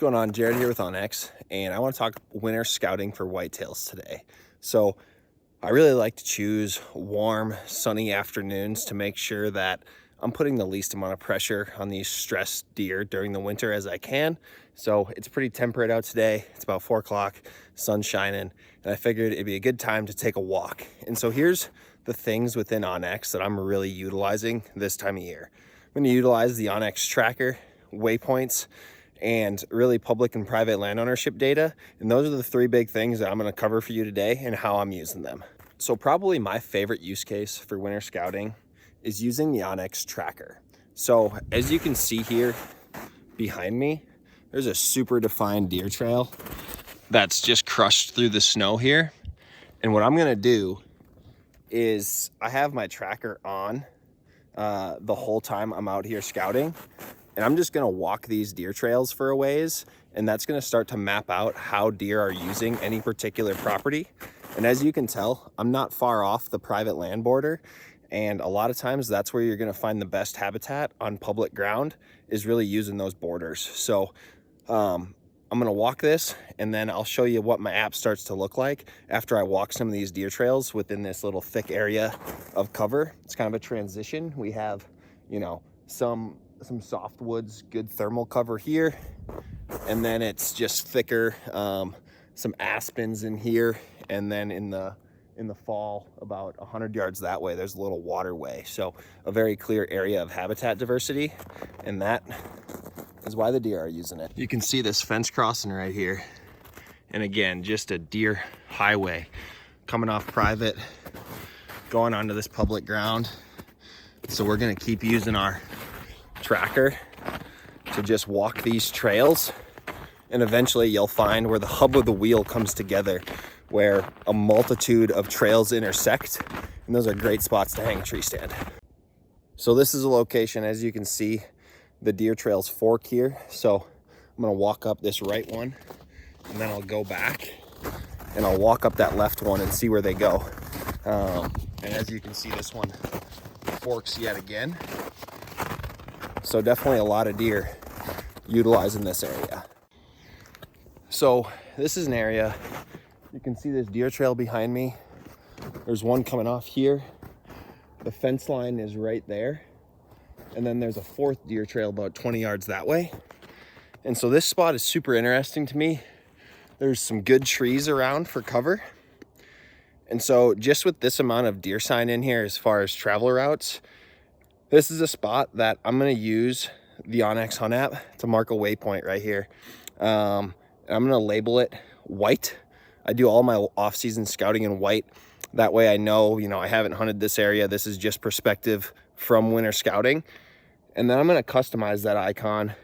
going on? Jared here with OnX, and I want to talk winter scouting for whitetails today. So I really like to choose warm, sunny afternoons to make sure that I'm putting the least amount of pressure on these stressed deer during the winter as I can. So it's pretty temperate out today. It's about 4 o'clock, sun's shining, and I figured it'd be a good time to take a walk. And so here's the things within OnX that I'm really utilizing this time of year. I'm going to utilize the OnX tracker, waypoints, and really public and private land ownership data. And those are the 3 big things that I'm going to cover for you today and how I'm using them. So probably my favorite use case for winter scouting is using the OnX tracker. So as you can see here behind me, there's a super defined deer trail that's just crushed through the snow here. And what I'm going to do is I have my tracker on the whole time I'm out here scouting. And I'm just gonna walk these deer trails for a ways, and that's gonna start to map out how deer are using any particular property. And as you can tell, I'm not far off the private land border, and a lot of times that's where you're gonna find the best habitat on public ground, is really using those borders. So I'm gonna walk this, and then I'll show you what my app starts to look like after I walk some of these deer trails within this little thick area of cover. It's kind of a transition. We have, you know, some softwoods, good thermal cover here, and then it's just thicker, some aspens in here, and then in the fall about 100 yards that way there's a little waterway. So a very clear area of habitat diversity, and that is why the deer are using it. You can see this fence crossing right here, and again, just a deer highway coming off private going onto this public ground. So we're going to keep using our tracker to just walk these trails, and eventually you'll find where the hub of the wheel comes together, where a multitude of trails intersect, and those are great spots to hang a tree stand. So this is a location, as you can see, the deer trails fork here. So I'm going to walk up this right one, and then I'll go back and I'll walk up that left one and see where they go. And as you can see, this one forks yet again. So definitely a lot of deer utilizing this area. So this is an area, you can see this deer trail behind me. There's one coming off here. The fence line is right there. And then there's a 4th deer trail about 20 yards that way. And so this spot is super interesting to me. There's some good trees around for cover. And so just with this amount of deer sign in here as far as travel routes, this is a spot that I'm going to use the OnX Hunt app to mark a waypoint right here. I'm going to label it white. I do all my off-season scouting in white. That way I know, I haven't hunted this area. This is just perspective from winter scouting. And then I'm going to customize that icon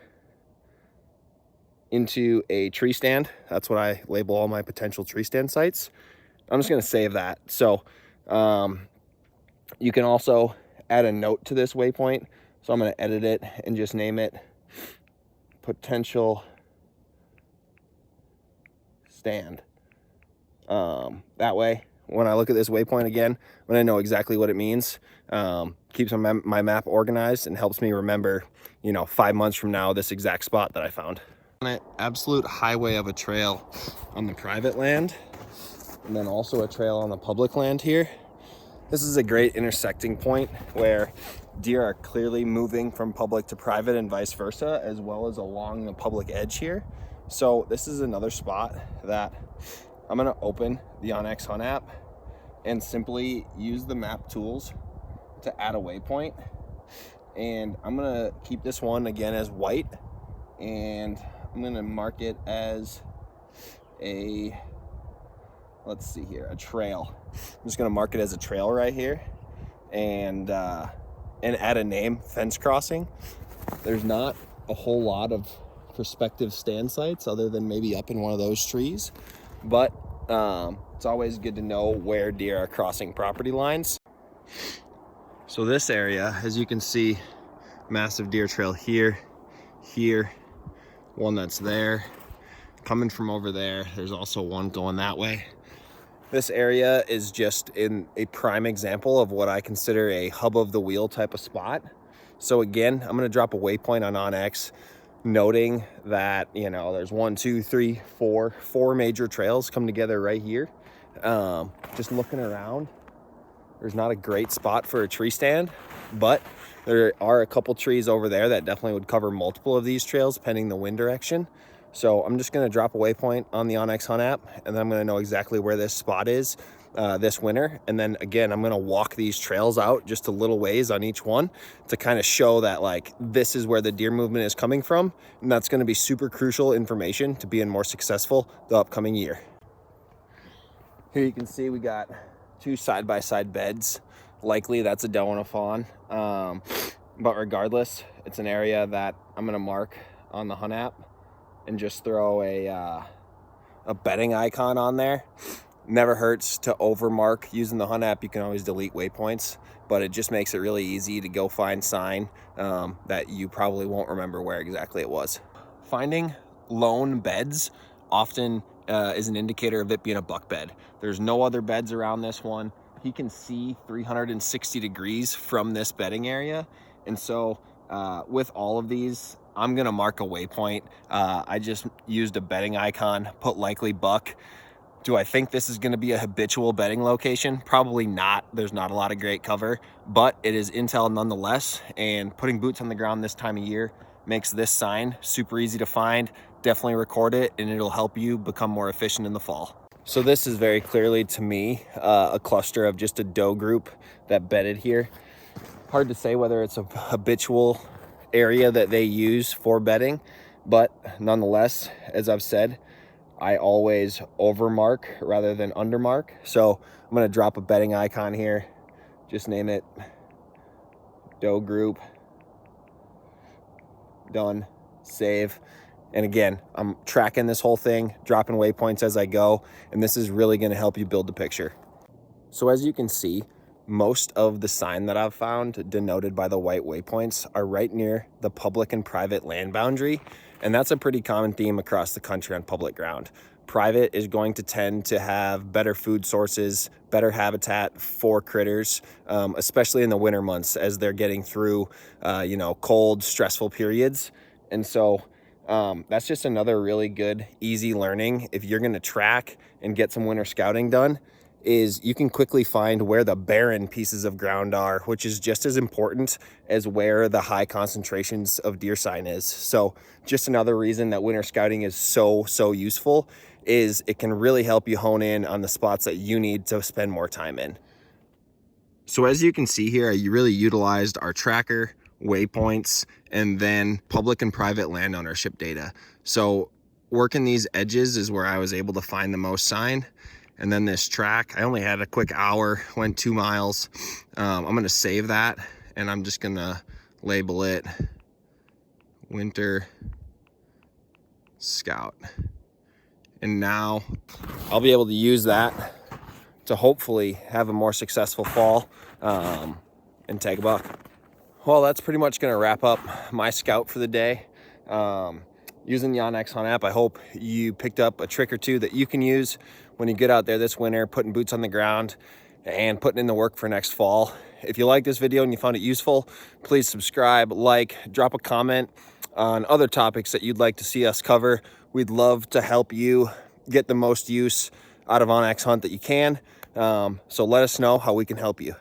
into a tree stand. That's what I label all my potential tree stand sites. I'm just going to save that. So you can also add a note to this waypoint. So I'm going to edit it and just name it potential stand. That way, when I look at this waypoint again, when I know exactly what it means, keeps my map organized and helps me remember, 5 months from now, this exact spot that I found. On an absolute highway of a trail on the private land, and then also a trail on the public land here. This is a great intersecting point where deer are clearly moving from public to private and vice versa, as well as along the public edge here. So this is another spot that I'm going to open the OnX Hunt app and simply use the map tools to add a waypoint. And I'm going to keep this one again as white, and I'm going to mark it as a trail. I'm just going to mark it as a trail right here, and add a name, fence crossing. There's not a whole lot of prospective stand sites other than maybe up in one of those trees, but it's always good to know where deer are crossing property lines. So this area, as you can see, massive deer trail here, one that's there, coming from over there. There's also one going that way. This area is just in a prime example of what I consider a hub of the wheel type of spot. So again, I'm going to drop a waypoint on OnX. noting that, you know, there's 1, 2, 3, 4 major trails come together right here. Just looking around, there's not a great spot for a tree stand, but there are a couple trees over there that definitely would cover multiple of these trails pending the wind direction. So I'm just going to drop a waypoint on the onX Hunt app, and then I'm going to know exactly where this spot is this winter. And then again, I'm going to walk these trails out just a little ways on each one to kind of show that, like, this is where the deer movement is coming from. And that's going to be super crucial information to being more successful the upcoming year. Here you can see we got 2 side-by-side beds. Likely that's a doe and a fawn. But regardless, it's an area that I'm going to mark on the Hunt app and just throw a bedding icon on there. Never hurts to overmark. Using the Hunt app, you can always delete waypoints, but it just makes it really easy to go find sign that you probably won't remember where exactly it was. Finding lone beds often is an indicator of it being a buck bed. There's no other beds around this one. He can see 360 degrees from this bedding area. And so with all of these, I'm gonna mark a waypoint. I just used a bedding icon, put likely buck. Do I think this is gonna be a habitual bedding location? Probably not. There's not a lot of great cover, but it is intel nonetheless. And putting boots on the ground this time of year makes this sign super easy to find. Definitely record it, and it'll help you become more efficient in the fall. So this is very clearly, to me, a cluster of just a doe group that bedded here. Hard to say whether it's a habitual area that they use for bedding, but nonetheless, as I've said, I always overmark rather than undermark. So I'm gonna drop a bedding icon here, just name it doe group, done, save. And again, I'm tracking this whole thing, dropping waypoints as I go, and this is really gonna help you build the picture. So as you can see, most of the sign that I've found denoted by the white waypoints are right near the public and private land boundary. And that's a pretty common theme across the country on public ground. Private is going to tend to have better food sources, better habitat for critters, especially in the winter months as they're getting through, you know, cold, stressful periods. And so that's just another really good, easy learning. If you're gonna track and get some winter scouting done, is you can quickly find where the barren pieces of ground are, which is just as important as where the high concentrations of deer sign is. So just another reason that winter scouting is so useful is it can really help you hone in on the spots that you need to spend more time in. So as you can see here, you really utilized our tracker, waypoints, and then public and private land ownership data. So working these edges is where I was able to find the most sign. And then this track, I only had a quick hour, went 2 miles. I'm gonna save that, and I'm just gonna label it Winter Scout. And now I'll be able to use that to hopefully have a more successful fall and tag a buck. Well, that's pretty much gonna wrap up my scout for the day. Using the onX Hunt app, I hope you picked up a trick or two that you can use when you get out there this winter, putting boots on the ground and putting in the work for next fall. If you like this video and you found it useful, please subscribe, like, drop a comment on other topics that you'd like to see us cover. We'd love to help you get the most use out of onX Hunt that you can. So let us know how we can help you.